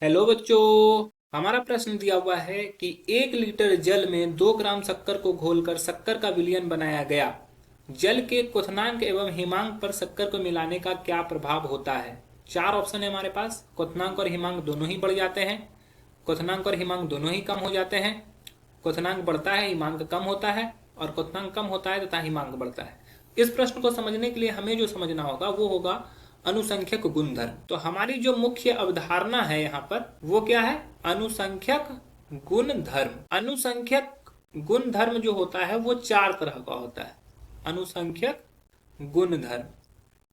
Hello बच्चों। हमारा प्रश्न दिया हुआ है कि 1 लीटर जल में 2 ग्राम शक्कर को घोलकर शक्कर का विलयन बनाया गया। जल के क्वथनांक एवं हिमांक पर शक्कर को मिलाने का क्या प्रभाव होता है। 4 ऑप्शन है हमारे पास। क्वथनांक और हिमांक दोनों ही बढ़ जाते हैं, क्वथनांक और हिमांक दोनों ही कम हो जाते हैं, क्वथनांक बढ़ता है हिमांक कम होता है, और क्वथनांक कम होता है तथा हिमांक बढ़ता है। इस प्रश्न को समझने के लिए हमें जो समझना होगा वो होगा अनुसंख्यक गुणधर्म। तो हमारी जो मुख्य अवधारणा है यहाँ पर वो क्या है, अनुसंख्यक गुणधर्म। अनुसंख्यक गुणधर्म जो होता है वो 4 तरह का होता है। अनुसंख्यक गुणधर्म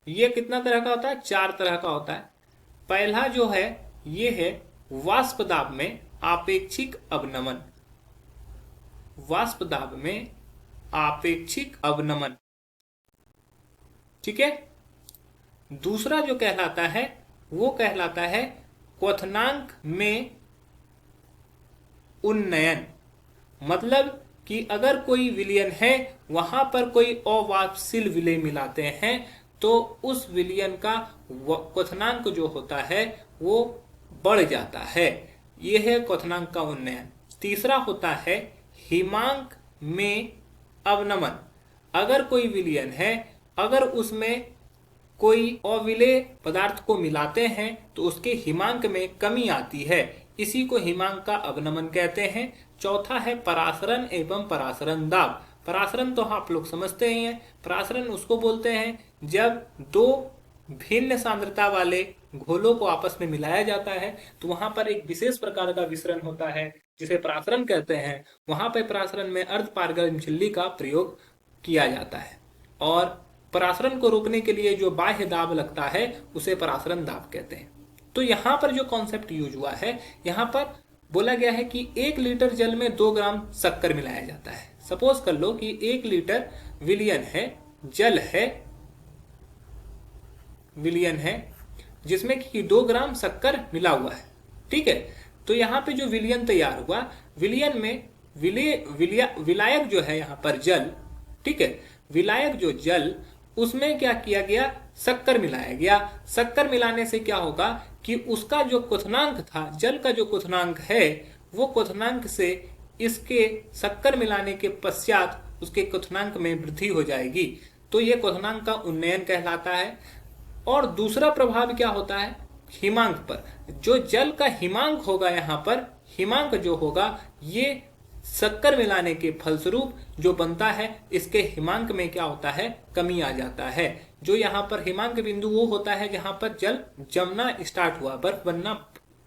ये कितना तरह का होता है, 4 तरह का होता है। पहला जो है ये है वाष्प दाब में आपेक्षिक अवनमन। वाष्प दाब में आपेक्षिक अवनमन, ठीक है। दूसरा जो कहलाता है वो कहलाता है क्वथनांक में उन्नयन। मतलब कि अगर कोई विलयन है वहां पर कोई अवाष्पशील विलय मिलाते हैं तो उस विलयन का क्वथनांक जो होता है वो बढ़ जाता है। यह है क्वथनांक का उन्नयन। तीसरा होता है हिमांक में अवनमन। अगर कोई विलयन है, अगर उसमें कोई अविलेय पदार्थ को मिलाते हैं तो उसके हिमांक में कमी आती है, इसी को हिमांक का अवनमन कहते हैं। चौथा है परासरण एवं परासरण दाब। परासरण तो आप लोग समझते ही हैं। परासरण उसको बोलते हैं जब दो भिन्न सांद्रता वाले घोलों को आपस में मिलाया जाता है तो वहां पर एक विशेष प्रकार का विसरण होता है जिसे परासरण कहते हैं। वहां पर परासरण में अर्ध पारगम्य झिल्ली का प्रयोग किया जाता है और परासरण को रोकने के लिए जो बाह्य दाब लगता है उसे परासरण दाब कहते हैं। तो यहां पर जो कॉन्सेप्ट यूज हुआ है, यहां पर बोला गया है कि 1 लीटर जल में 2 ग्राम शक्कर मिलाया जाता है। सपोज कर लो कि 1 लीटर विलयन है, जल है, विलयन है जिसमें कि 2 ग्राम शक्कर मिला हुआ है, ठीक है। तो यहाँ पे जो विलयन तैयार हुआ, विलयन में विलायक जो है यहाँ पर जल, ठीक है, विलायक जो जल उसमें क्या किया गया, शक्कर मिलाया गया। शक्कर मिलाने से क्या होगा कि उसका जो क्वथनांक था, जल का जो क्वथनांक है वो क्वथनांक से इसके शक्कर मिलाने के पश्चात उसके क्वथनांक में वृद्धि हो जाएगी। तो ये क्वथनांक का उन्नयन कहलाता है। और दूसरा प्रभाव क्या होता है, हिमांक पर। जो जल का हिमांक होगा, यहाँ पर हिमांक जो होगा ये शक्कर मिलाने के फलस्वरूप जो बनता है, इसके हिमांक में क्या होता है, कमी आ जाता है। जो यहाँ पर हिमांक बिंदु वो होता है जहां पर जल जमना स्टार्ट हुआ, बर्फ बनना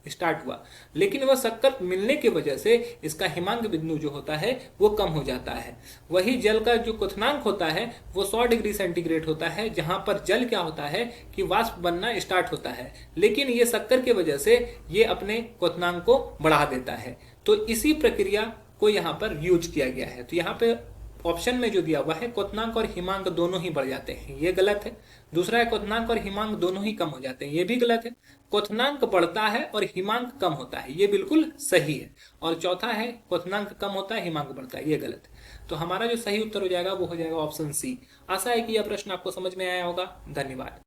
स्टार्ट हुआ, लेकिन वह शक्कर मिलने की वजह से इसका हिमांक बिंदु जो होता है वो कम हो जाता है। वही जल का जो क्वथनांक होता है वो 100 डिग्री सेंटीग्रेड होता है, जहां पर जल क्या होता है कि वाष्प बनना स्टार्ट होता है, लेकिन ये शक्कर की वजह से ये अपने क्वथनांक को बढ़ा देता है। तो इसी प्रक्रिया को यहाँ पर यूज किया गया है। तो यहाँ पे ऑप्शन में जो दिया हुआ है क्वथनांक और हिमांक दोनों ही बढ़ जाते हैं, ये गलत है। दूसरा है क्वथनांक और हिमांक दोनों ही कम हो जाते हैं, ये भी गलत है। क्वथनांक बढ़ता है और हिमांक कम होता है, ये बिल्कुल सही है। और चौथा है क्वथनांक कम होता है हिमांक बढ़ता है, ये गलत है। तो हमारा जो सही उत्तर हो जाएगा वो हो जाएगा ऑप्शन सी। आशा है कि यह प्रश्न आपको समझ में आया होगा। धन्यवाद।